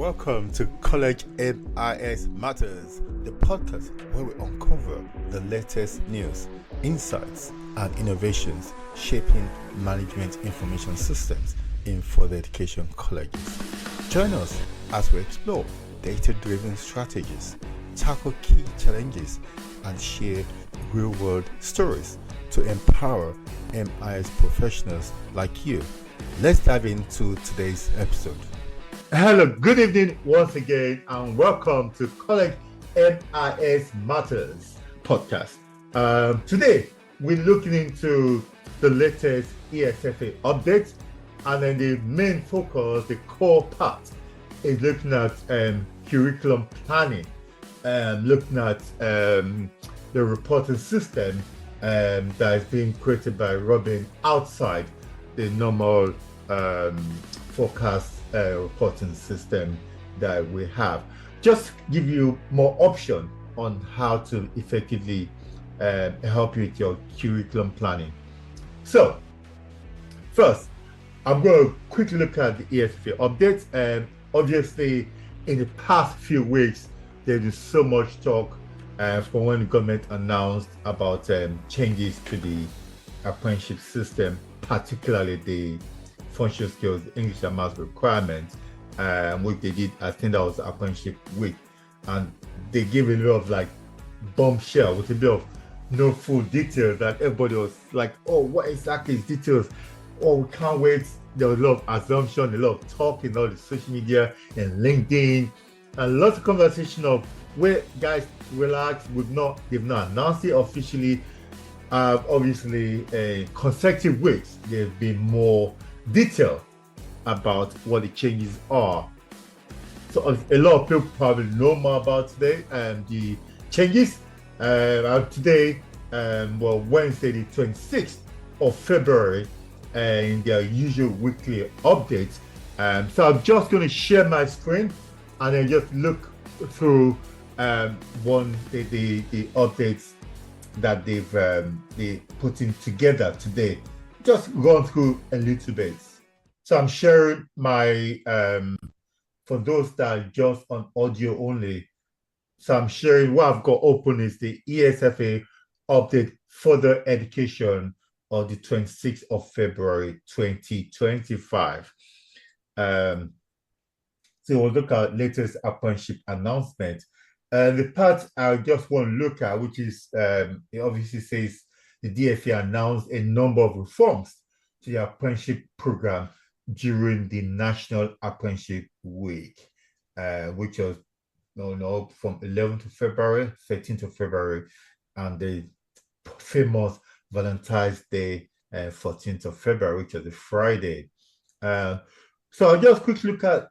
Welcome to College MIS Matters, the podcast where we uncover the latest news, insights, and innovations shaping management information systems in further education colleges. Join us as we explore data-driven strategies, tackle key challenges, and share real-world stories to empower MIS professionals like you. Let's dive into today's episode. Hello, good evening once again, and welcome to College MIS Matters podcast. Today, we're looking into the latest ESFA updates, and then the main focus, the core part, is looking at curriculum planning, looking at the reporting system that is being created by Robin outside the normal forecast reporting system that we have. Just give you more option on how to effectively help you with your curriculum planning. So first, I'm going to quickly look at the ESFA updates. Obviously, in the past few weeks, there's been so much talk from when the government announced about changes to the apprenticeship system, particularly the functional skills, English and maths requirements, which they did. I think that was Apprenticeship Week, and they gave a lot of like bombshell with a bit of no full details. That everybody was like, "Oh, what exactly is details? Oh, we can't wait." There was a lot of assumption, a lot of talk in all the social media and LinkedIn, and lots of conversation of where guys relax. They've not announced it officially. Obviously, consecutive weeks there's been more detail about what the changes are. So a lot of people probably know more about today and the changes. Today, Wednesday, the 26th of February, in their usual weekly updates. So I'm just going to share my screen and then just look through the updates that they putting together today. Just gone through a little bit. So I'm sharing my, for those that are just on audio only, so I'm sharing what I've got open is the ESFA update further education of the 26th of February, 2025. So we'll look at latest apprenticeship announcement. The part I just want to look at, which is, it obviously says, the DFE announced a number of reforms to the apprenticeship program during the National Apprenticeship Week, which was from 11th of February, 13th of February, and the famous Valentine's Day, 14th of February, which was a Friday. So I'll just quickly look at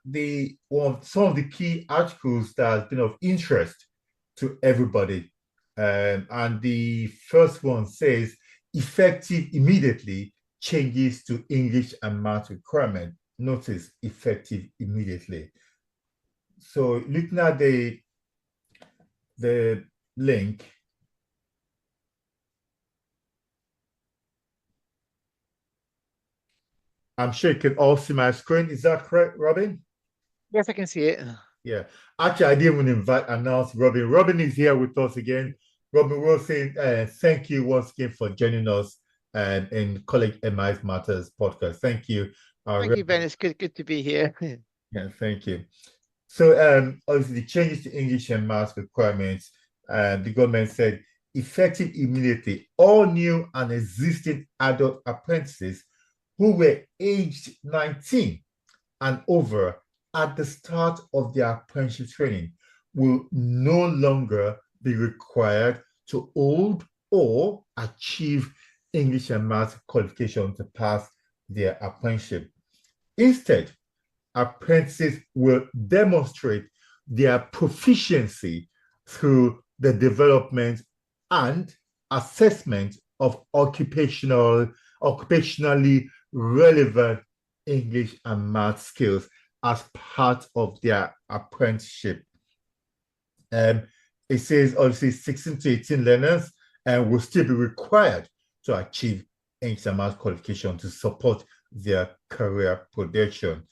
some of the key articles that have been of interest to everybody. And the first one says, effective immediately, changes to English and math requirement. Notice effective immediately. So looking at the link, I'm sure you can all see my screen. Is that correct, Robin? Yes, I can see it. Yeah. Actually, I didn't even announce Robin. Robin is here with us again. Robin, we'll say thank you once again for joining us in College MIS Matters podcast. Thank you. Thank you, Ben. It's good to be here. Yeah, thank you. So obviously the changes to English and maths requirements, the government said effective immediately, all new and existing adult apprentices who were aged 19 and over at the start of their apprenticeship training will no longer be required to hold or achieve English and math qualification to pass their apprenticeship. Instead, apprentices will demonstrate their proficiency through the development and assessment of occupationally relevant English and math skills as part of their apprenticeship. It says obviously 16 to 18 learners will still be required to achieve English and math qualification to support their career progression.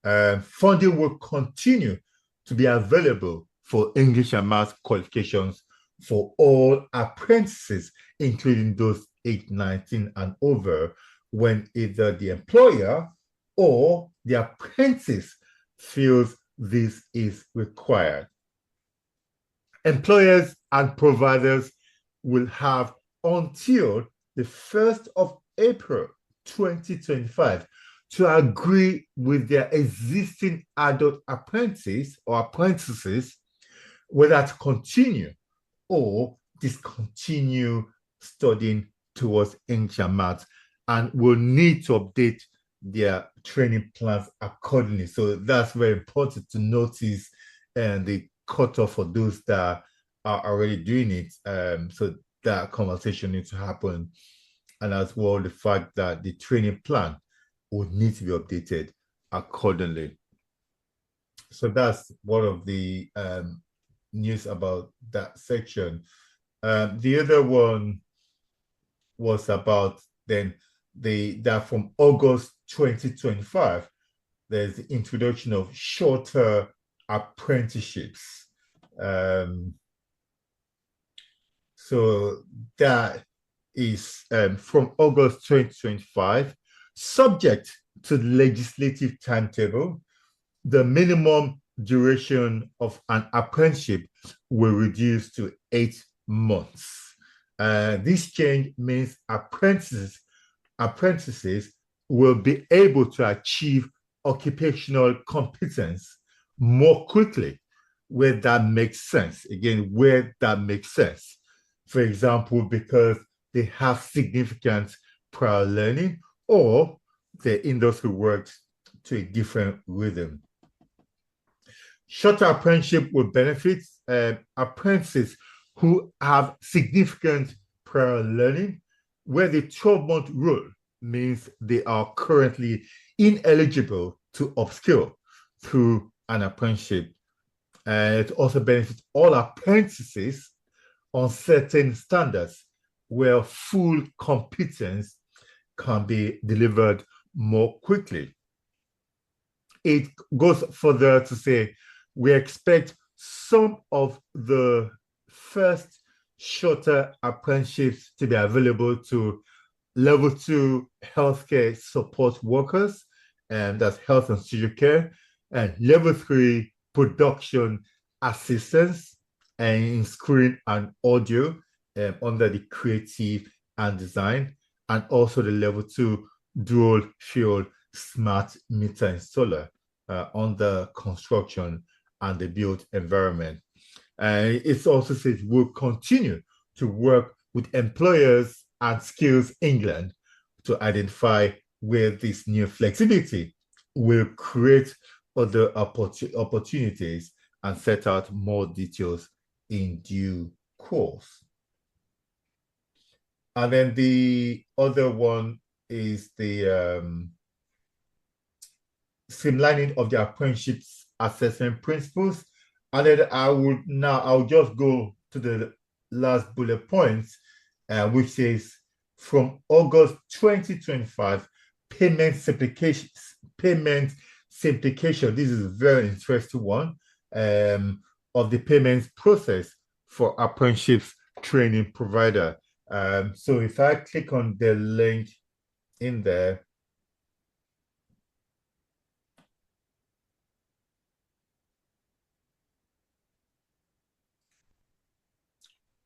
Funding will continue to be available for English and maths qualifications for all apprentices, including those aged 19 and over, when either the employer or the apprentice feels this is required. Employers and providers will have until the 1st of April 2025 to agree with their existing adult apprentices or apprentices whether to continue or discontinue studying towards English and maths, and will need to update their training plans accordingly. So that's very important to notice, and the cutoff for those that are already doing it. So that conversation needs to happen. And as well, the fact that the training plan would need to be updated accordingly. So that's one of the news about that section. The other one was about then that from August 2025, there's the introduction of shorter apprenticeships. So that is from August 2025, subject to the legislative timetable. The minimum duration of an apprenticeship will reduce to 8 months. This change means apprentices will be able to achieve occupational competence more quickly where that makes sense. Again, where that makes sense. For example, because they have significant prior learning or the industry works to a different rhythm. Shorter apprenticeship will benefit apprentices who have significant prior learning, where the 12-month rule means they are currently ineligible to upskill through an apprenticeship. It also benefits all apprentices on certain standards where full competence can be delivered more quickly. It goes further to say, we expect some of the first shorter apprenticeships to be available to level 2 healthcare support workers, and that's health and social care, and level 3 production assistants and in screen and audio under the creative and design, and also the level 2 dual fuel smart meter installer under construction and the built environment. It also says we'll continue to work with employers and Skills England to identify where this new flexibility will create other opportunities and set out more details in due course. And then the other one is the streamlining of the apprenticeships assessment principles. And then I'll just go to the last bullet points, which says from August 2025, payment simplification. This is a very interesting one, of the payments process for apprenticeships training provider. So if I click on the link in there,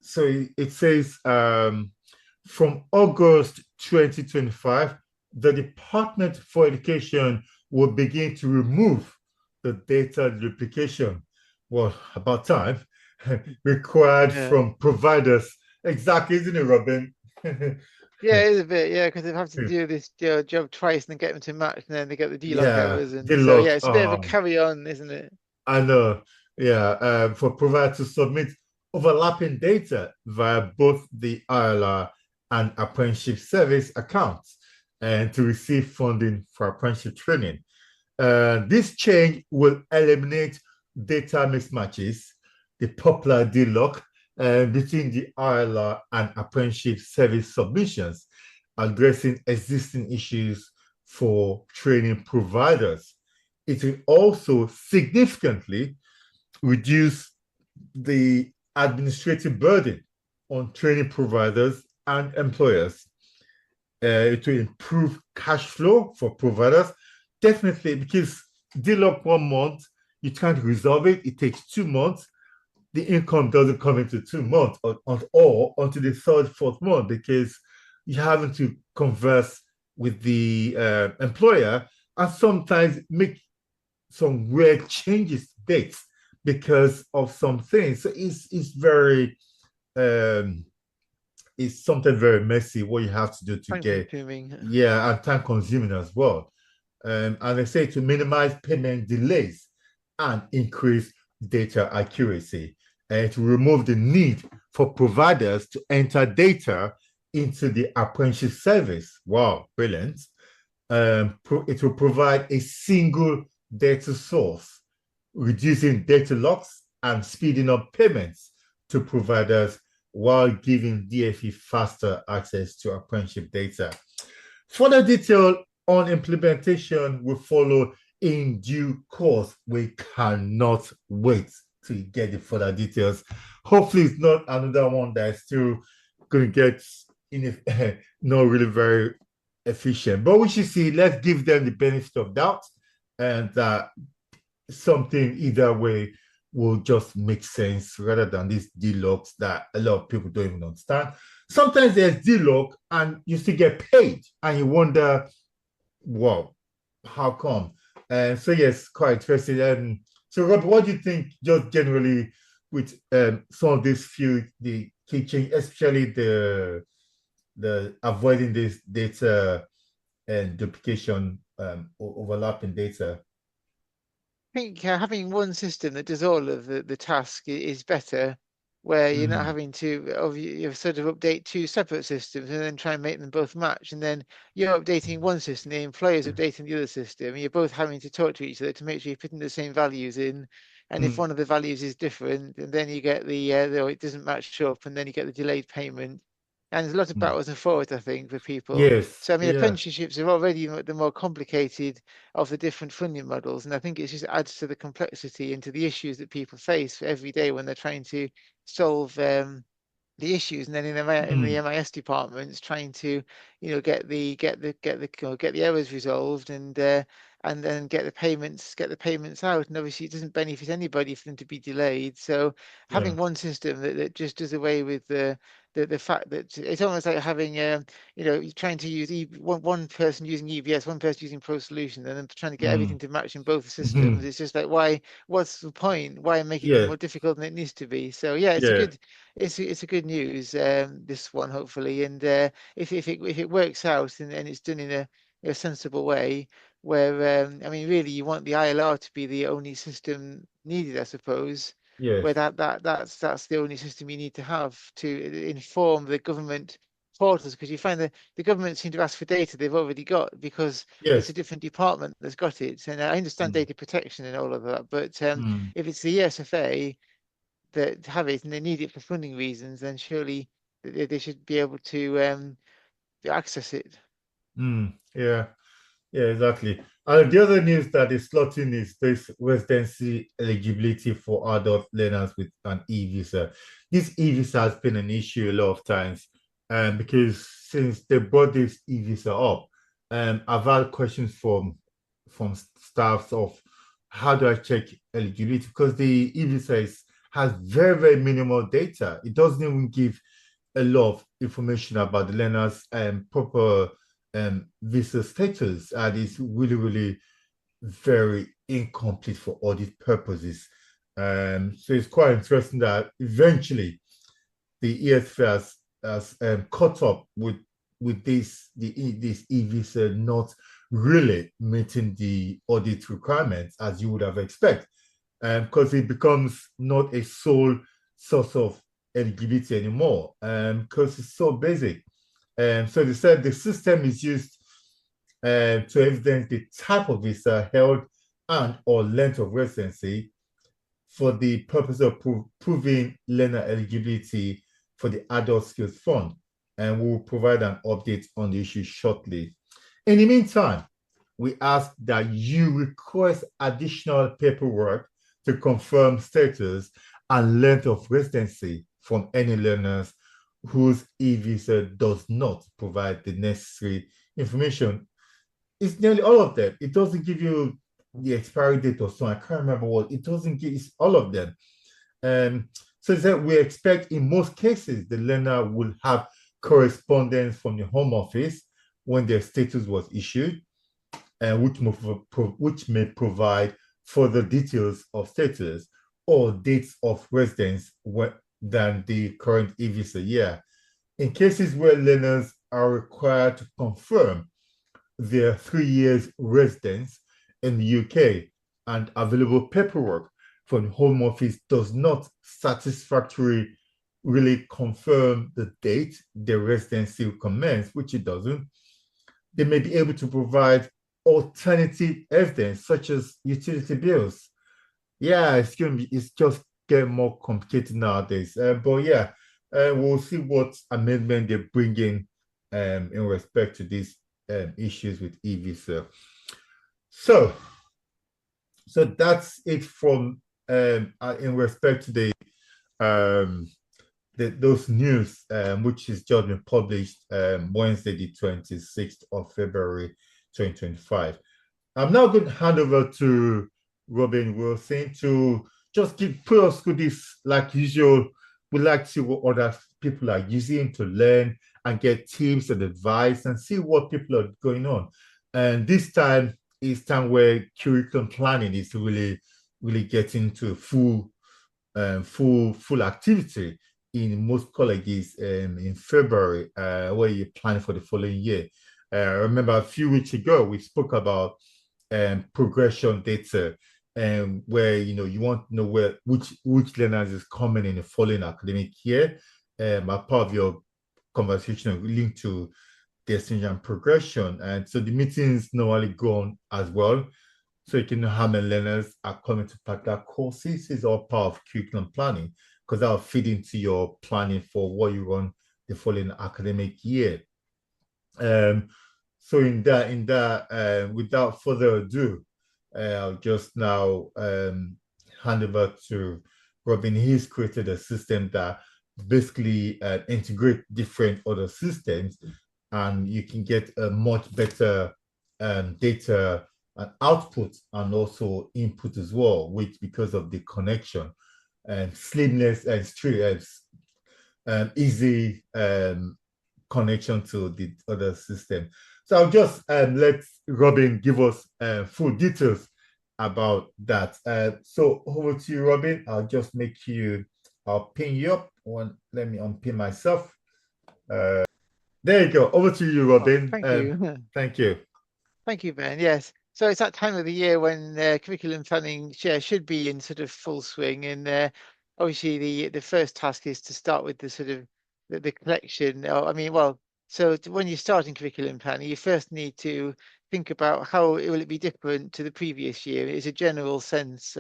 so it says from August 2025, the Department for Education will begin to remove the data duplication, well, about time, required from providers. Exactly, isn't it, Robin? Yeah, it is a bit, yeah, because they have to do this job twice and then get them to match, and then they get the delock errors. And so, yeah, it's a bit of a carry on, isn't it? I know, yeah, for providers to submit overlapping data via both the ILR and apprenticeship service accounts and to receive funding for apprenticeship training. This change will eliminate data mismatches, the popular deadlock between the ILR and apprenticeship service submissions, addressing existing issues for training providers. it will also significantly reduce the administrative burden on training providers and employers. It will improve cash flow for providers, definitely, because delock 1 month, you can't resolve it. It takes 2 months. The income doesn't come into 2 months or until the third, fourth month, because you're having to converse with the employer and sometimes make some weird changes to dates because of some things. So it's very it's something very messy what you have to do to get, and time consuming as well. And they say to minimize payment delays and increase data accuracy, and to remove the need for providers to enter data into the apprenticeship service. Wow, brilliant. It will provide a single data source, reducing data locks and speeding up payments to providers while giving DFE faster access to apprenticeship data. Further detail on implementation will follow in due course. We cannot wait to get the further details. Hopefully, it's not another one that's still going to get not really very efficient. But we should see, let's give them the benefit of doubt, and something either way will just make sense rather than these D-locks that a lot of people don't even understand. Sometimes there's D-lock and you still get paid and you wonder, wow, how come? And so yes, quite interesting. So Rob, what do you think just generally with some of these the key change, especially the avoiding this data and duplication, overlapping data? I think having one system that does all of the task is better, where you're not having to you sort of update two separate systems and then try and make them both match. And then you're updating one system, the employer's updating the other system, and you're both having to talk to each other to make sure you're putting the same values in. And if one of the values is different, and then you get the it doesn't match up, and then you get the delayed payment. And there's a lot of backwards and forwards, I think, for people. Yes. So, I mean, apprenticeships are already the more complicated of the different funding models. And I think it just adds to the complexity and to the issues that people face every day when they're trying to solve the issues. And then in the MIS departments, trying to, get the errors resolved and then get the payments out. And obviously it doesn't benefit anybody for them to be delayed. So having one system that just does away with the fact that it's almost like having trying to use one person using EBS, one person using Pro Solution, and then trying to get everything to match in both systems. It's just like, what's the point? Why making it more difficult than it needs to be? So yeah, it's a good news, this one, hopefully. And if it works out and it's done in a sensible way, where I mean, really, you want the ILR to be the only system needed, I suppose. Yes. Where that's the only system you need to have to inform the government portals, because you find that the government seem to ask for data they've already got because it's a different department that's got it. And I understand data protection and all of that, but if it's the ESFA that have it and they need it for funding reasons, then surely they should be able to access it. Yeah, exactly. And the other news that is slotting is this residency eligibility for adult learners with an e-visa. This e-visa has been an issue a lot of times, because since they brought this e-visa up, I've had questions from staffs of how do I check eligibility, because the e-visa has very, very minimal data. It doesn't even give a lot of information about the learners and proper visa status, and it's really, really very incomplete for audit purposes. So it's quite interesting that eventually the ESFA has caught up with this e-visa not really meeting the audit requirements as you would have expected, because it becomes not a sole source of eligibility anymore, because it's so basic. So they said the system is used to evidence the type of visa held and or length of residency for the purpose of proving learner eligibility for the Adult Skills Fund. And we'll provide an update on the issue shortly. In the meantime, we ask that you request additional paperwork to confirm status and length of residency from any learners whose e-visa does not provide the necessary information. It's nearly all of them. It doesn't give you the expiry date or so. I can't remember what. It doesn't give. It's all of them. Um, so that we expect in most cases the learner will have correspondence from the Home Office when their status was issued, and which may provide further details of status or dates of residence than the current e-visa year. In cases where learners are required to confirm their 3 years residence in the UK and available paperwork from the Home Office does not satisfactorily really confirm the date their residency will commence, which it doesn't, they may be able to provide alternative evidence such as utility bills. Yeah, it's just getting more complicated nowadays. But yeah, we'll see what amendment they bring in respect to these issues with e-visa. So that's it from in respect to those news, which is just been published Wednesday, the 26th of February, 2025. I'm now going to hand over to Robin Wilson to just put us through this, like usual. We like to see what other people are using to learn and get tips and advice and see what people are going on. And this time is time where curriculum planning is really, really getting to full activity in most colleges in February, where you plan for the following year. I remember a few weeks ago we spoke about progression data, where you want to know which learners is coming in the following academic year. As part of your conversation linked to destination and progression, and so the meetings normally go on as well. So you can know how many learners are coming to particular courses. Is all part of curriculum planning because that will feed into your planning for what you run the following academic year. So in that, without further ado, I'll just now hand over to Robin. He's created a system that basically integrate different other systems, and you can get a much better data and output and also input as well, which because of the connection and slimness and straight easy connection to the other system. So I'll just let Robin give us full details about that. So over to you, Robin. I'll pin you up. Let me unpin myself. There you go. Over to you, Robin. Thank you. Thank you. Thank you, Ben. Yes. So it's that time of the year when curriculum planning should be in sort of full swing. And obviously the first task is to start with the sort of the collection. So when you're starting curriculum planning, you first need to think about how will it be different to the previous year. It's a general sense.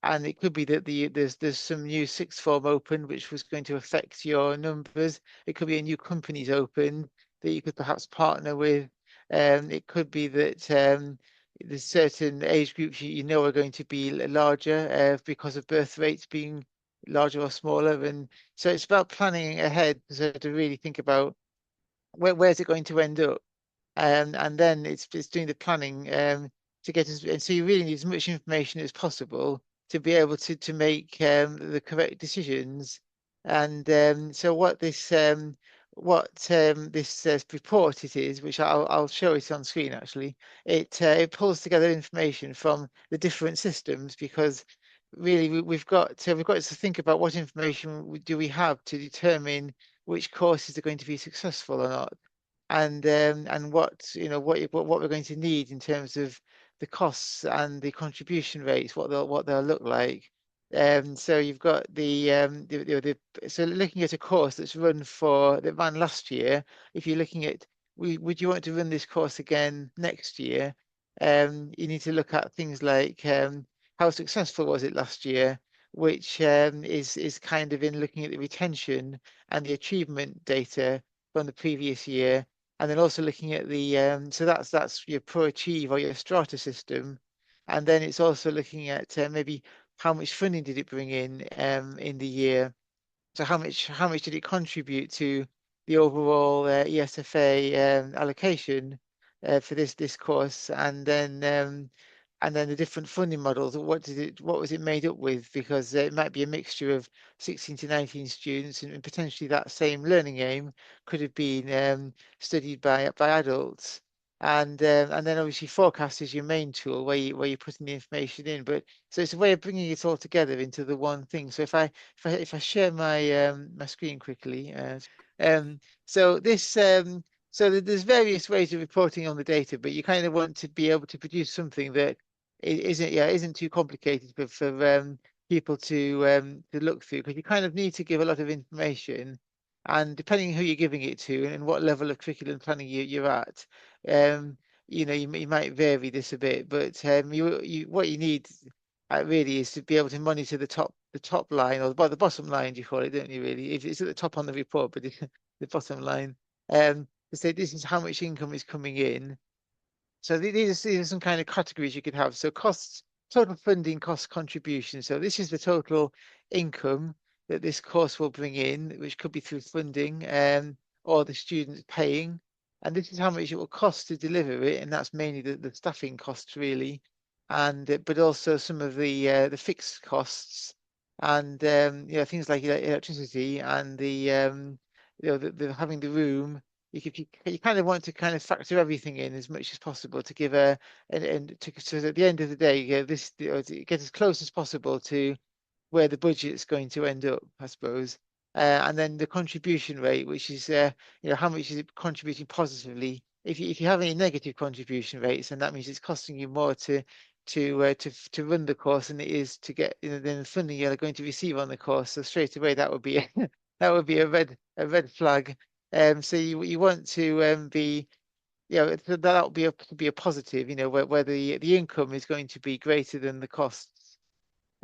And it could be that there's some new sixth form open, which was going to affect your numbers. It could be a new companies open that you could perhaps partner with. It could be that there's certain age groups you know are going to be larger because of birth rates being larger or smaller. And so it's about planning ahead to really think about where's it going to end up. And then it's doing the planning to get us. And so you really need as much information as possible to be able to make the correct decisions. And so what this report it is, which I'll show it on screen actually, it pulls together information from the different systems, because really we've got to think about what information do we have to determine which courses are going to be successful or not, and what we're going to need in terms of the costs and the contribution rates, what they'll look like. So you've got so looking at a course that ran last year. If you're looking at would you want to run this course again next year, you need to look at things like how successful was it last year, which is kind of in looking at the retention and the achievement data from the previous year. and then also looking at the so that's your ProAchieve or your strata system, and then it's also looking at maybe how much funding did it bring in the year. So how much did it contribute to the overall ESFA allocation for this course, and then the different funding models. What was it made up with? Because it might be a mixture of 16 to 19 students, and potentially that same learning aim could have been studied by adults. And then obviously forecast is your main tool where you're putting the information in. But so it's a way of bringing it all together into the one thing. So if I share my screen quickly, so this there's various ways of reporting on the data, but you kind of want to be able to produce something that isn't too complicated for people to look through, because you kind of need to give a lot of information, and depending who you're giving it to and what level of curriculum planning you're at, you might vary this a bit, but you what you need really is to be able to monitor the top line, or the bottom line, do you call it, don't you really? If it's at the top on the report, but the bottom line, to say this is how much income is coming in. So these are some kind of categories you could have. So costs, total funding cost contribution. So this is the total income that this course will bring in, which could be through funding or the students paying. And this is how much it will cost to deliver it. And that's mainly the staffing costs really. And but also some of the fixed costs, and things like electricity and the having the room. You kind of want to kind of factor everything in as much as possible to give so at the end of the day, to get as close as possible to where the budget's going to end up, I suppose. And then the contribution rate, which is how much is it contributing positively. If you have any negative contribution rates, then that means it's costing you more to run the course than it is to get than the funding you're going to receive on the course. So straight away that would be that would be a red flag. So you want to be that would be a positive, where the income is going to be greater than the costs.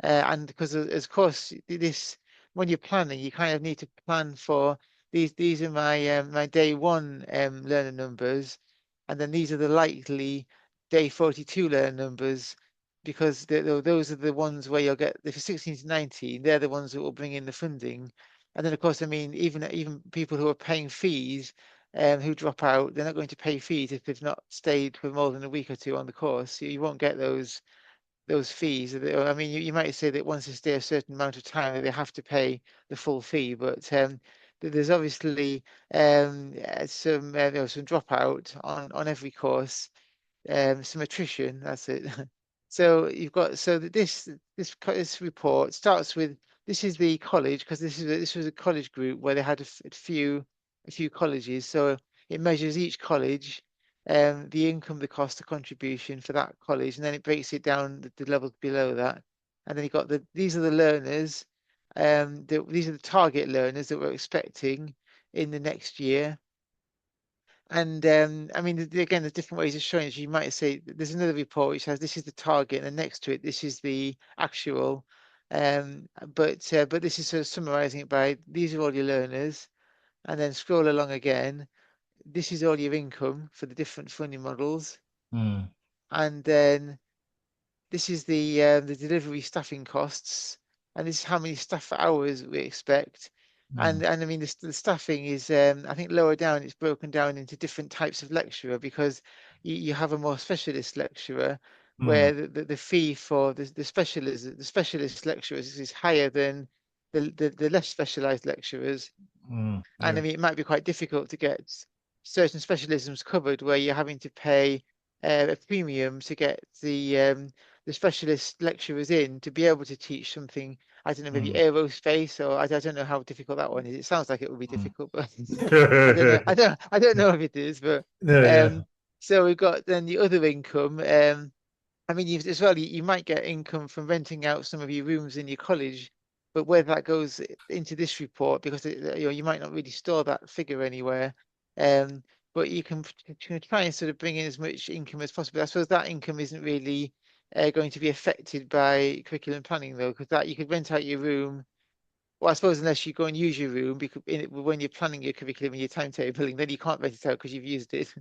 And because of course this, when you're planning, you kind of need to plan for these are my day one learner numbers, and then these are the likely day 42 learner numbers, because those are the ones where you'll get, if it's 16 to 19, they're the ones that will bring in the funding. And then of course, I mean, even people who are paying fees who drop out, they're not going to pay fees if they've not stayed for more than a week or two on the course. You won't get those fees. I mean, you might say that once they stay a certain amount of time, that they have to pay the full fee, but there's obviously some dropout on every course, some attrition. That's it. So you've got this report starts with, this is the college, because this was a college group where they had a few colleges. So it measures each college, the income, the cost, the contribution for that college, and then it breaks it down the levels below that. And then you've got these are the learners, these are the target learners that we're expecting in the next year. And I mean, again, there's different ways of showing it. You might say there's another report which has, this is the target, and next to it, this is the actual. But this is sort of summarizing it by, these are all your learners, and then scroll along again. This is all your income for the different funding models, and then this is the delivery staffing costs, and this is how many staff hours we expect. And I mean, the staffing is, I think lower down, it's broken down into different types of lecturer, because you have a more specialist lecturer, where the fee for the specialist lecturers is higher than the less specialized lecturers. And I Yeah. mean, it might be quite difficult to get certain specialisms covered, where you're having to pay a premium to get the specialist lecturers in to be able to teach something. I don't know, maybe aerospace, or I don't know how difficult that one is. It sounds like it would be difficult, but I don't know. I don't know if it is, but Yeah, yeah. so we've got then the other income. I mean, as well, you might get income from renting out some of your rooms in your college, but whether that goes into this report, because you might not really store that figure anywhere. But you can try and sort of bring in as much income as possible. I suppose that income isn't really going to be affected by curriculum planning, though, because that you could rent out your room well, I suppose unless you go and use your room, because when you're planning your curriculum and your timetabling, then you can't rent it out because you've used it.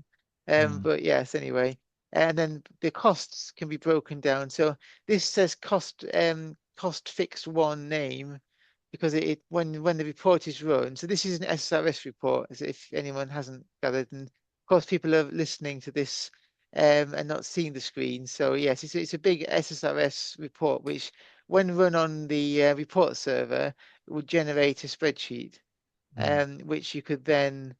Mm. But yes, anyway, and then the costs can be broken down. So this says cost fixed one name because when the report is run. So this is an SRS report, as if anyone hasn't gathered. And of course, people are listening to this and not seeing the screen. So yes, it's a big SSRS report, which when run on the report server would generate a spreadsheet, Mm. which you could then,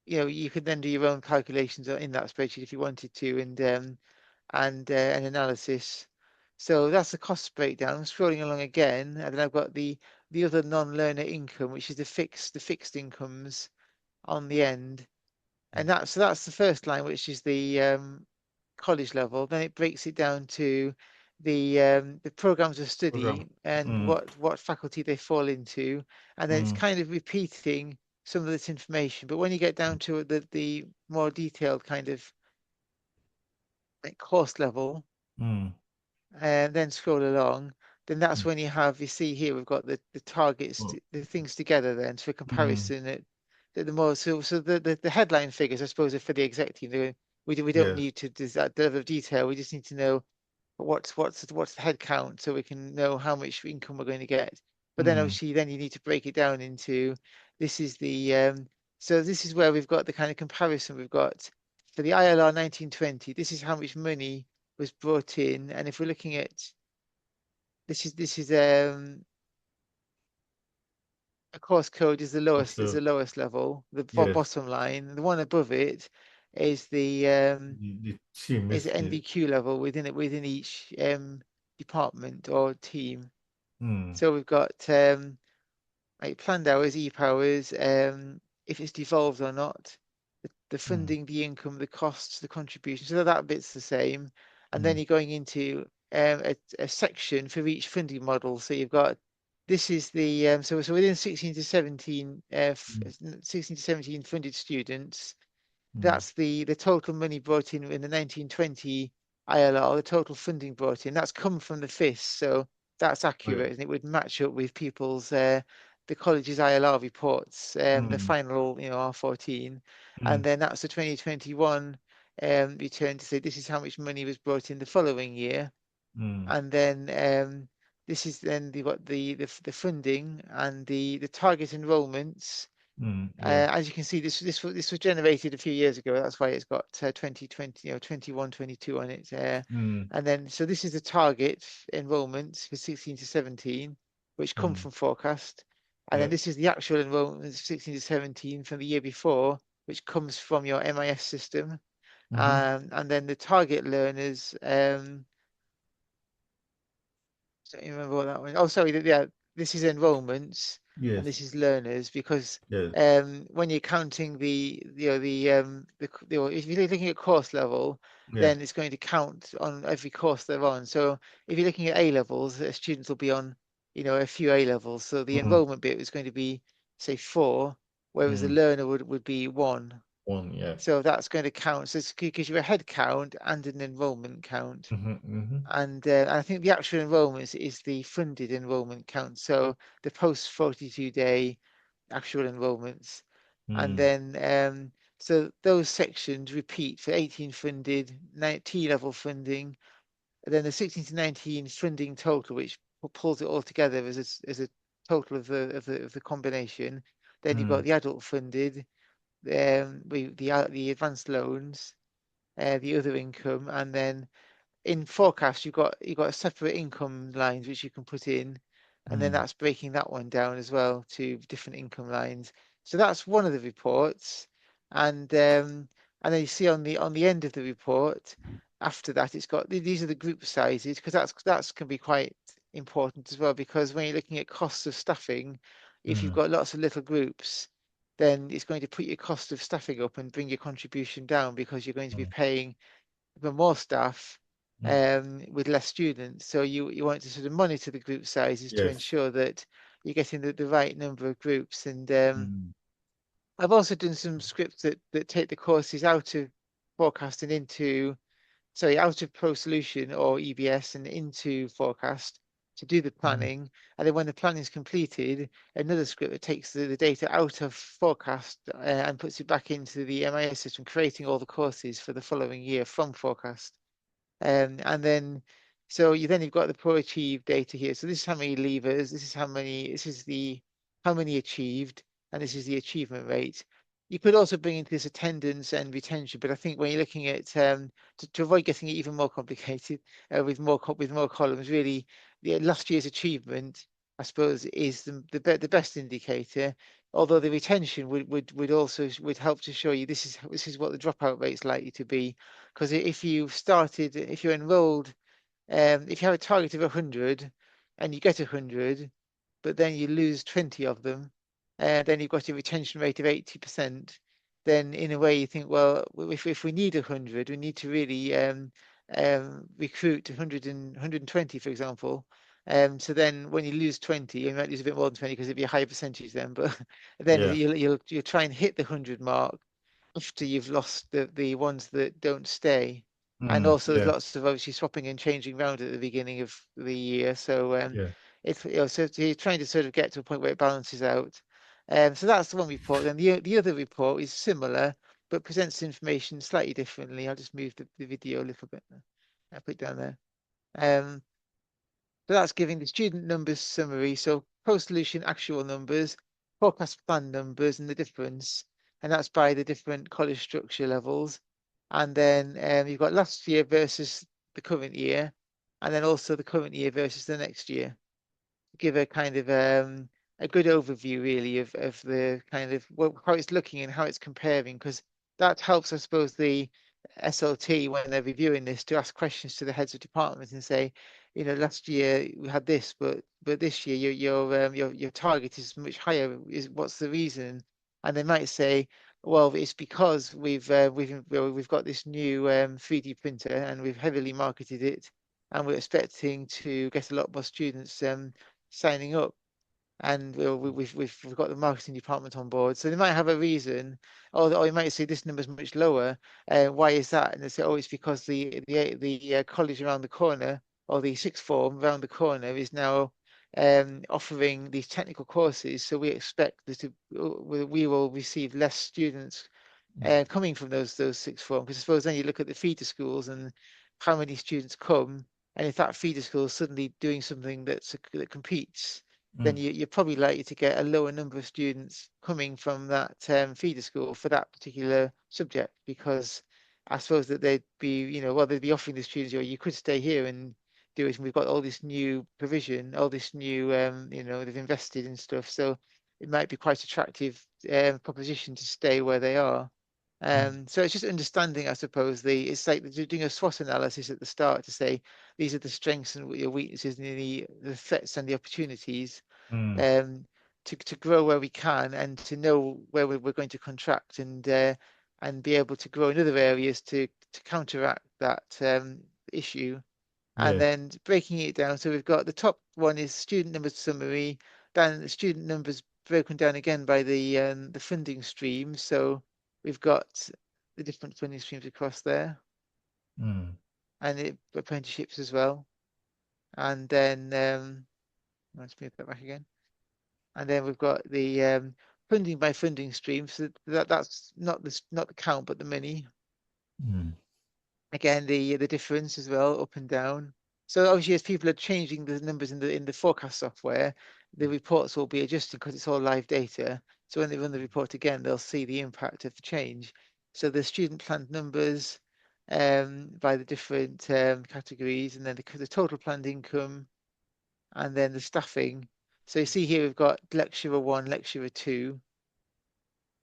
you could then do your own calculations in that spreadsheet if you wanted to, and an analysis. So that's the cost breakdown. I'm scrolling along again, and then I've got the other non-learner income, which is the fixed incomes on the end, and that's the first line, which is the college level. Then it breaks it down to the programs of Program. study and Mm. what faculty they fall into, and then it's Mm. kind of repeating some of this information. But when you get down to the more detailed kind of like course level, Mm. and then scroll along, then that's Mm. when you see here we've got the targets, Oh. the things together then for Mm. comparison. The more so the headline figures I suppose are for the exec team. We don't Yes. need to do that level of detail. We just need to know what's the head count so we can know how much income we're going to get. But then Mm. obviously then you need to break it down into this is the so this is where we've got the kind of comparison we've got for the ILR 1920. This is how much money was brought in, and if we're looking at this is a course code is Also, the lowest level, the yes. bottom line. The one above it is the The team is is the the. NVQ level within each department or team. Mm. So we've got like planned hours, e-powers, if it's devolved or not, the Mm. funding, the income, the costs, the contributions. So that bit's the same. And then Mm. you're going into a section for each funding model. So you've got this is the so within 16 to 17 Mm. 16 to 17 funded students, Mm. that's the total money brought in the 1920 ILR, the total funding brought in. That's come from the FIS, so that's Oh, yeah. accurate, and it would match up with people's the college's ILR reports, the Mm. final, R14, and Mm. then that's the 2021 return to say this is how much money was brought in the following year, Mm. and then this is then what the funding and the target enrollments. Mm. Yeah. As you can see, this was generated a few years ago. That's why it's got 2020, 21, 22 on it. Mm. And then, so this is the target enrollments for 16 to 17, which come Mm. from forecast. And then Yeah. this is the actual enrollments 16 to 17 from the year before, which comes from your MIS system. Mm-hmm. And then the target learners, don't even remember what that one. Oh, sorry. Yeah, this is enrollments and Yes. this is learners because Yes. when you're counting if you're looking at course level, Yes. then it's going to count on every course they're on. So if you're looking at A levels, students will be on, a few A levels. So the Mm. enrollment bit is going to be, say, 4, whereas the Mm. learner would be 1. One. Yeah. So that's going to count. So it gives you a head count and an enrollment count. Mm-hmm. Mm-hmm. And I think the actual enrollments is the funded enrollment count. So the post 42-day actual enrollments. And Mm. then, so those sections repeat for 18 funded, T level funding, and then the 16 to 19 funding total, which pulls it all together as a total of the combination. Then you've got Mm. the adult funded, the advanced loans, the other income, and then in forecast you've got separate income lines which you can put in, and then Mm. that's breaking that one down as well to different income lines. So that's one of the reports, and then you see on the end of the report after that it's got these are the group sizes, because that's can be quite important as well, because when you're looking at costs of staffing, if you've Mm. got lots of little groups, then it's going to put your cost of staffing up and bring your contribution down, because you're going to be Mm. paying for more staff Mm. with less students. So you want to sort of monitor the group sizes to Yes. ensure that you're getting the right number of groups. And Mm. I've also done some scripts that take the courses out of forecasting out of Pro Solution or EBS and into forecast. to do the Mm. planning, and then when the planning is completed, another script that takes the data out of forecast and puts it back into the MIS system, creating all the courses for the following year from forecast. And then, so you've got the ProAchieve data here. So this is how many levers, this is how many, this is the how many achieved, and this is the achievement rate. You could also bring into this attendance and retention, but I think when you're looking at to avoid getting it even more complicated with more columns, really, last year's achievement, I suppose, is the best indicator. Although the retention would also would help to show you this is what the dropout rate is likely to be, because if you're enrolled, if you have a target of 100 and you get 100, but then you lose 20 of them, and then you've got a retention rate of 80%, then in a way you think, well, if we need 100, we need to really recruit 100 and 120, for example. So then when you lose 20, you might lose a bit more than 20 because it'd be a higher percentage then, but then Yeah. you'll try and hit the 100 mark after you've lost the ones that don't stay. And Mm. also there's Yeah. lots of obviously swapping and changing around at the beginning of the year. So Yeah. it's so you're trying to sort of get to a point where it balances out. So that's the one report. And the other report is similar, but presents information slightly differently. I'll just move the video a little bit. I'll put it down there. Um, so that's giving the student numbers summary. So post-solution actual numbers, forecast plan numbers, and the difference. And that's by the different college structure levels. And then you've got last year versus the current year, and then also the current year versus the next year. Give a kind of a good overview, really, of the kind of how it's looking and how it's comparing, because that helps, I suppose, the SLT when they're reviewing this to ask questions to the heads of departments and say, last year we had this, but this year your target is much higher. What's the reason? And they might say, well, it's because we've got this new 3D printer and we've heavily marketed it, and we're expecting to get a lot more students signing up, and we've got the marketing department on board, so they might have a reason, or you might say this number is much lower. Why is that? And they say, oh, it's because the college around the corner, or the sixth form around the corner, is now offering these technical courses, so we expect that we will receive less students coming from those sixth form. Because I suppose then you look at the feeder schools and how many students come, and if that feeder school is suddenly doing something that competes, then Mm. you're probably likely to get a lower number of students coming from that feeder school for that particular subject, because I suppose that they'd be, well, they'd be offering the students, you could stay here and do it, and we've got all this new provision, all this new, they've invested in stuff, so it might be quite attractive proposition to stay where they are. Mm. So it's just understanding, I suppose, it's like doing a SWOT analysis at the start to say these are the strengths and your weaknesses and the threats and the opportunities, Mm. um, to grow where we can and to know where we're going to contract, and be able to grow in other areas to counteract that issue. And Yeah. then breaking it down, so we've got the top one is student numbers summary, then the student numbers broken down again by the funding streams. So we've got the different funding streams across there, Mm. and apprenticeships as well. And then let's move that back again. And then we've got the funding by funding stream. So that's not the count, but the money. Mm. Again, the difference as well, up and down. So obviously, as people are changing the numbers in the forecast software, the reports will be adjusting because it's all live data. So when they run the report again, they'll see the impact of the change. So the student planned numbers by the different categories, and then the total planned income, and then the staffing. So you see here we've got lecturer one, lecturer two,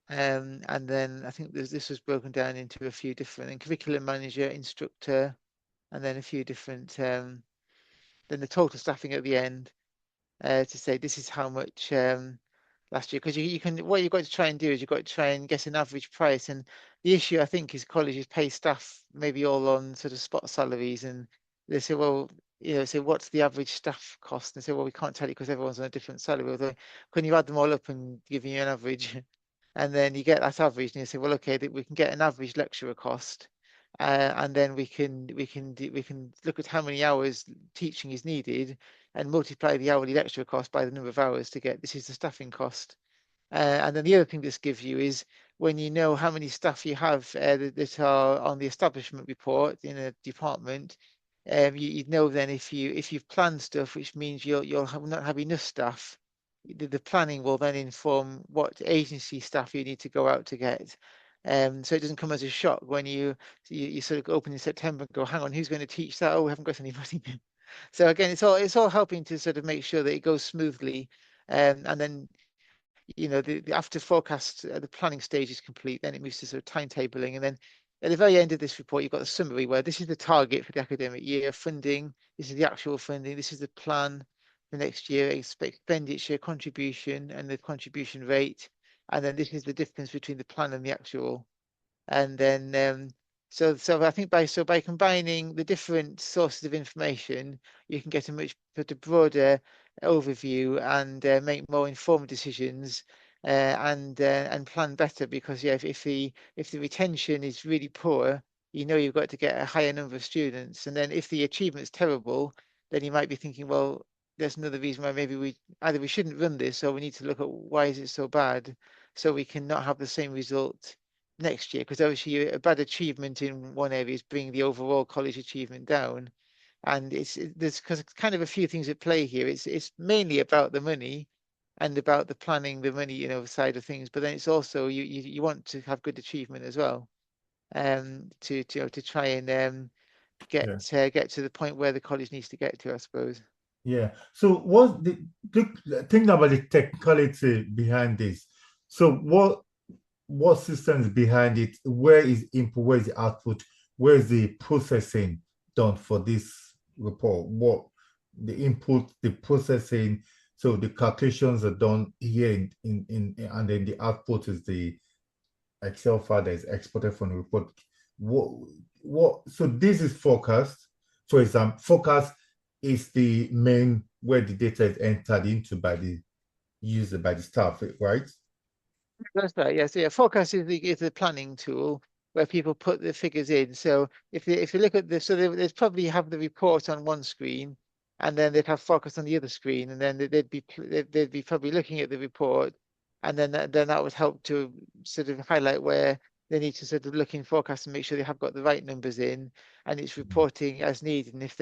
and then I think this was broken down into a few different, and curriculum manager, instructor, and then a few different, then the total staffing at the end, to say this is how much last year. Because you can, what you've got to try and do is you've got to try and get an average price. And the issue, I think, is colleges pay staff maybe all on sort of spot salaries, and they say, well, say what's the average staff cost? And they say, well, we can't tell you because everyone's on a different salary. Although, can you add them all up and give you an average? And then you get that average, and you say, well, okay, we can get an average lecturer cost, and then we can look at how many hours teaching is needed and multiply the hourly lecturer cost by the number of hours to get this is the staffing cost. And then the other thing this gives you is when you know how many staff you have that are on the establishment report in a department, you'd know then if you've planned stuff, which means not have enough staff. The planning will then inform what agency staff you need to go out to get. So it doesn't come as a shock when you sort of open in September and go, hang on, who's going to teach that? Oh, we haven't got anybody. So again, it's all helping to sort of make sure that it goes smoothly. And then after forecast, the planning stage is complete, then it moves to sort of timetabling. And then at the very end of this report, you've got a summary where this is the target for the academic year, funding, this is the actual funding, this is the plan for next year, expenditure, contribution, and the contribution rate. And then this is the difference between the plan and the actual. And then so I think by combining the different sources of information, you can get a much broader overview and make more informed decisions and plan better. Because yeah, if the retention is really poor, you've got to get a higher number of students. And then if the achievement's terrible, then you might be thinking, well, there's another reason why maybe we shouldn't run this, or we need to look at why is it so bad, so we can not have the same result next year. Because obviously a bad achievement in one area is bringing the overall college achievement down. And there's kind of a few things at play here. It's mainly about the money and about the planning, the money, side of things. But then it's also you want to have good achievement as well, to try and Yeah. get to the point where the college needs to get to, I suppose. Yeah. So what think about the technicality behind this. So what systems behind it? Where is input? Where is the output? Where is the processing done for this report? What the input, the processing, so the calculations are done here in and then the output is the Excel file that is exported from the report. What so this is forecast. For example, forecast is the main where the data is entered into by the user, by the staff, right? That's right. Yeah. So yeah, forecast is the planning tool where people put the figures in. So if you look at this, so they'd probably have the report on one screen, and then they'd have forecast on the other screen, and then they'd be probably looking at the report, and then that would help to sort of highlight where they need to sort of look in forecast and make sure they have got the right numbers in, and it's reporting as needed. And if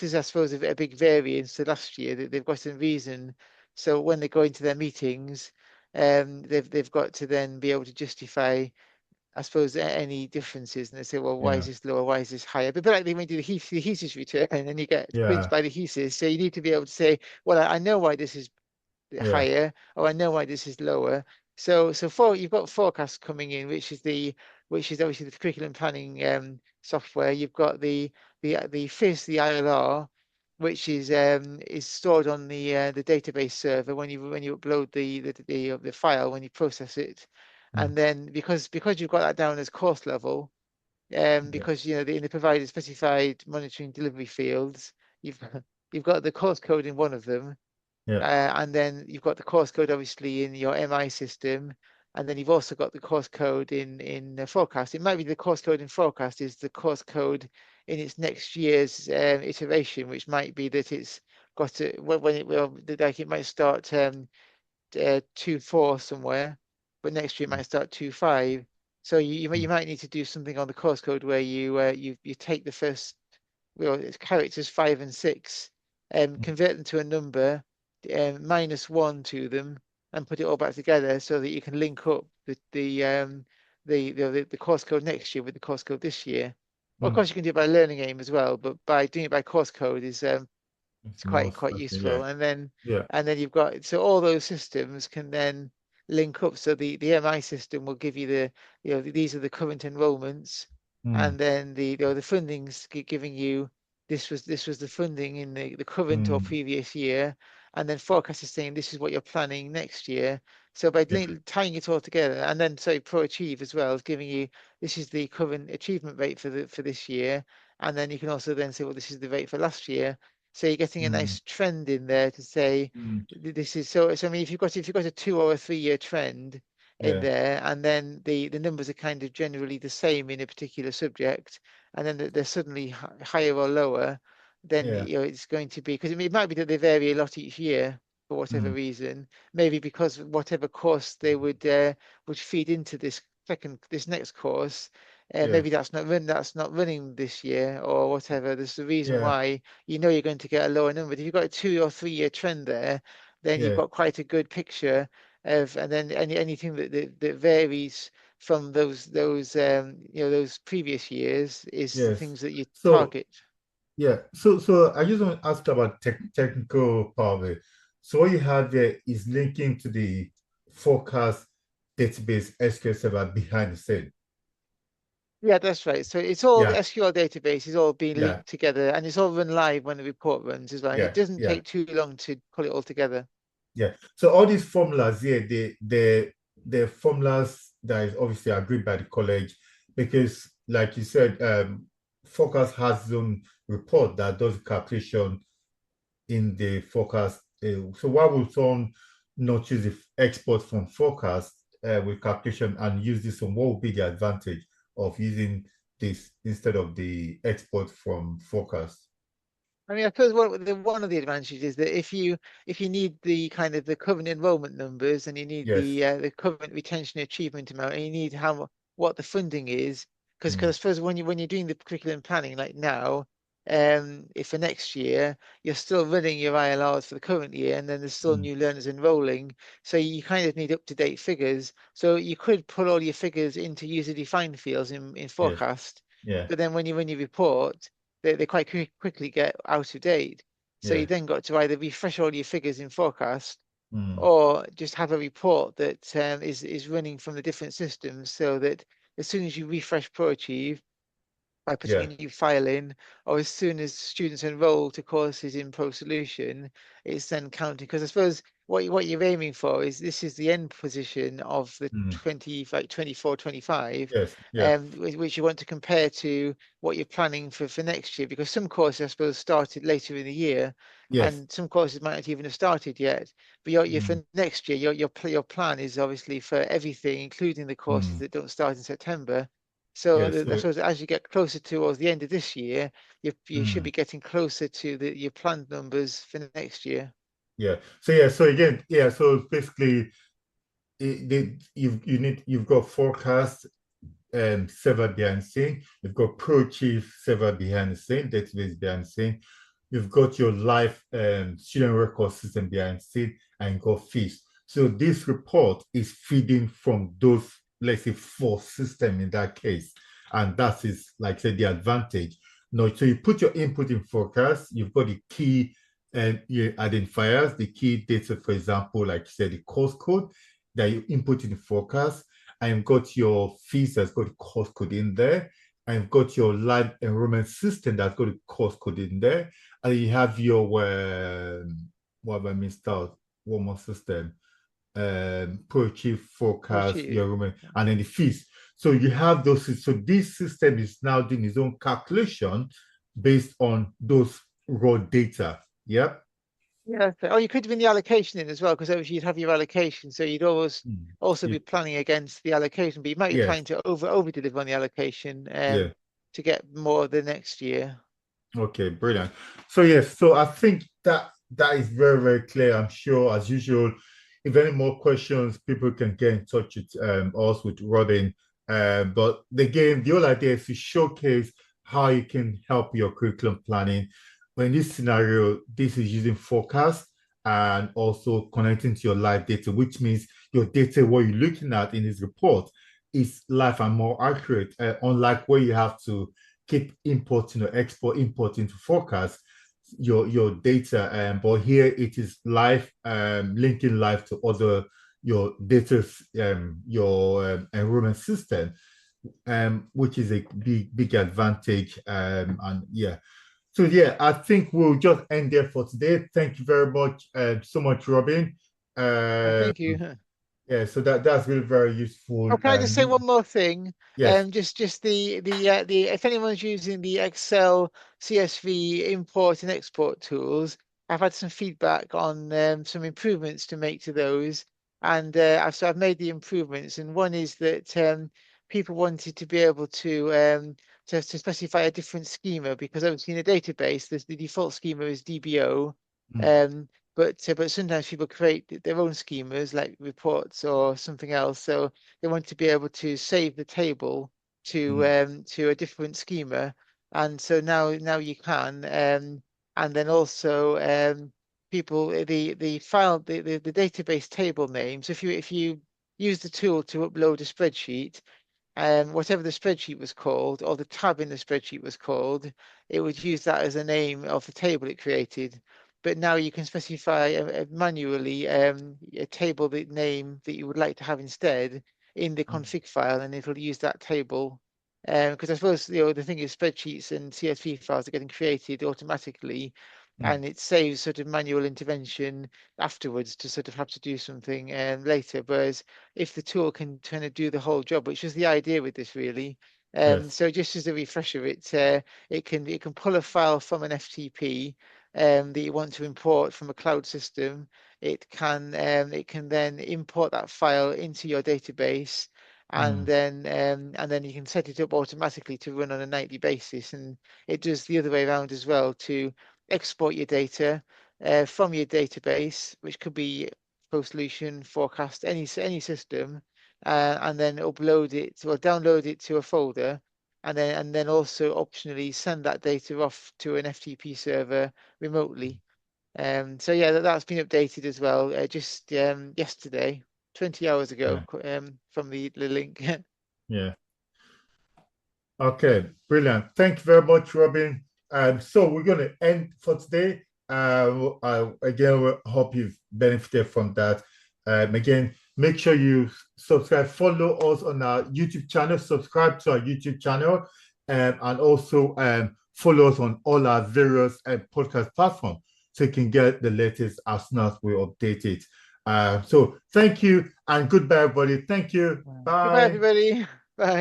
there's, I suppose, a big variance to last year, they've got a reason. So when they go into their meetings, they've got to then be able to justify, I suppose, any differences. And they say, well, why is Yeah, this lower? Why is this higher? But like they may do the thesis return, and then you get quizzed yeah, by the thesis. So you need to be able to say, well, I know why this is yeah, higher, or I know why this is lower. You've got forecasts coming in, which is obviously the curriculum planning software. You've got the FIS, the ILR, which is stored on the database server when you upload the file, when you process it. mm, And then because you've got that down as course level, yeah, because in the provided specified monitoring delivery fields, you've you've got the course code in one of them, yeah, and then you've got the course code obviously in your MI system, and then you've also got the course code in forecast. It might be the course code in forecast is the course code in its next year's iteration, which might be that it's got to when it will, like it might start 2.4 somewhere, but next year it might start 2.5. So you mm, might need to do something on the course code where you take the first, well, it's characters 5 and 6, mm, convert them to a number, -1 to them, and put it all back together so that you can link up the course code next year with the course code this year. Well, of mm. course, you can do it by learning aim as well, but by doing it by course code is It's it's quite most quite okay, yeah, useful. And then yeah, you've got, so all those systems can then link up. So the MI system will give you these are the current enrollments, mm, and then the funding's giving you this was the funding in the current or mm, previous year, and then forecast is saying this is what you're planning next year. So by yeah, tying it all together, and then ProAchieve as well is giving you this is the current achievement rate for this year, and then you can also then say, well, this is the rate for last year. So you're getting a mm, nice trend in there to say mm, this is so. So I mean, if you've got a 2 or a 3 year trend, in Yeah. there, and then the numbers are kind of generally the same in a particular subject, and then they're suddenly higher or lower, then Yeah. it's going to be, because it might be that they vary a lot each year for whatever Mm. reason, maybe because whatever course they would feed into this next course, Yeah. maybe that's not running this year or whatever. There's the reason Yeah. why you're going to get a lower number. If you've got a 2 or 3 year trend there, then you've Yeah. got quite a good picture of, and then anything that varies from those previous years is the Yes. things that you So target. yeah. So I just want to ask about technical part of it. So what you have there is linking to the forecast database SQL Server behind the scene. Yeah, that's right. So it's all the Yeah. SQL database is all being Yeah. linked together, and it's all run live when the report runs as well. And it Yeah. doesn't Yeah. take too long to pull it all together. Yeah. So all these formulas here, the formulas that is obviously agreed by the college, because like you said, Focus has its own report that does calculation in the forecast. So why would someone not choose the export from forecast with calculation and use this one? What would be the advantage of using this instead of the export from forecast? I mean, I suppose one of the advantages is that if you need the kind of the current enrollment numbers, and you need Yes. the current retention achievement amount, and you need what the funding is, because Mm, I suppose when you're doing the curriculum planning like now, if for next year you're still running your ILRs for the current year, and then there's still mm, new learners enrolling, so you kind of need up-to-date figures. So you could put all your figures into user-defined fields in yes. forecast, Yeah. but then when you run your report, they quite quickly get out of date. So you Yeah. then got to either refresh all your figures in forecast, Mm, or just have a report that is running from the different systems, so that as soon as you refresh ProAchieve by putting a yeah. new file in, or as soon as students enroll to courses in Pro Solution, it's then counting. Because I suppose what you're aiming for is this is the end position of the Mm, 20, like 24, 25, yes. Yeah. which you want to compare to what you're planning for next year. Because some courses, I suppose, started later in the year, Yes. and some courses might not even have started yet. But Mm, for next year, your plan is obviously for everything, including the courses mm, that don't start in September. So yes. I So suppose as you get closer towards the end of this year, you should mm, be getting closer to your planned numbers for next year. yeah. So yeah. So again, yeah. So basically, you've got forecast server behind the scene. You've got ProAchieve server behind the scene, database behind the scene. You've got your live student record system behind the scene, and you've got fees. So this report is feeding from those, let's say, four systems in that case. And that is, like I said, the advantage. No, so you put your input in forecast, you've got the key your identifiers, the key data, for example, like you said, the course code that you input in the forecast. I've got your fees that's got the course code in there. I've got your live enrollment system that's got the course code in there. And you have your, what have I missed out? One more system, ProAchieve forecast, your ProAchieve. enrollment, and then the fees. So you have those. So this system is now doing its own calculation based on those raw data. Yep. Yeah. Oh, you could have been the allocation in as well, because obviously you'd have your allocation, so you'd always Mm. also be You- planning against the allocation, but you might be yes. planning to over deliver on the allocation Yeah. to get more the next year. Okay, brilliant. So yes, so I think that is very, very clear. I'm sure, as usual, if any more questions, people can get in touch with us with Robin. But again, the whole idea is to showcase how you can help your curriculum planning. But in this scenario, this is using forecast and also connecting to your live data, which means your data, what you're looking at in this report, is live and more accurate, unlike where you have to keep importing or importing to forecast your data. But here it is live, linking live to other your data, your enrollment system, which is a big advantage. And yeah, so yeah, I think we'll just end there for today. Thank you very much, so much, Robin. Um, Thank you. yeah, so that's really very useful. Oh, can I just say one more thing? Yes. Just the if anyone's using the Excel CSV import and export tools, I've had some feedback on some improvements to make to those. and so I've made the improvements. And one is that people wanted to be able to specify a different schema, because obviously in a database, the default schema is DBO. Um, but sometimes people create their own schemas like reports or something else. So they want to be able to save the table to a different schema. And so now you can. And then also people the file the database table name. So if you use the tool to upload a spreadsheet, and whatever the spreadsheet was called, or the tab in the spreadsheet was called, it would use that as a name of the table it created. But now you can specify manually a table name that you would like to have instead in the config file, and it'll use that table. Because I suppose the thing is, spreadsheets and CSV files are getting created automatically, and it saves sort of manual intervention afterwards to sort of have to do something later. Whereas if the tool can kind of do the whole job, which is the idea with this really. Yes. So just as a refresher, it can pull a file from an FTP that you want to import from a cloud system. It can then import that file into your database, and then you can set it up automatically to run on a nightly basis. And it does the other way around as well, to export your data from your database, which could be ProSolution, Forecast, any system, and then upload it or download it to a folder, and then also optionally send that data off to an FTP server remotely. So yeah, that's been updated as well, just yesterday, 20 hours ago, Yeah. from the link. Yeah. Okay, brilliant. Thank you very much, Robin. So we're going to end for today. Again, we hope you've benefited from that. Again, make sure you subscribe, follow us on our YouTube channel, subscribe to our YouTube channel, and also follow us on all our various podcast platforms so you can get the latest as soon as we update it. So thank you and goodbye, everybody. Thank you. Goodbye, Bye. everybody. Bye.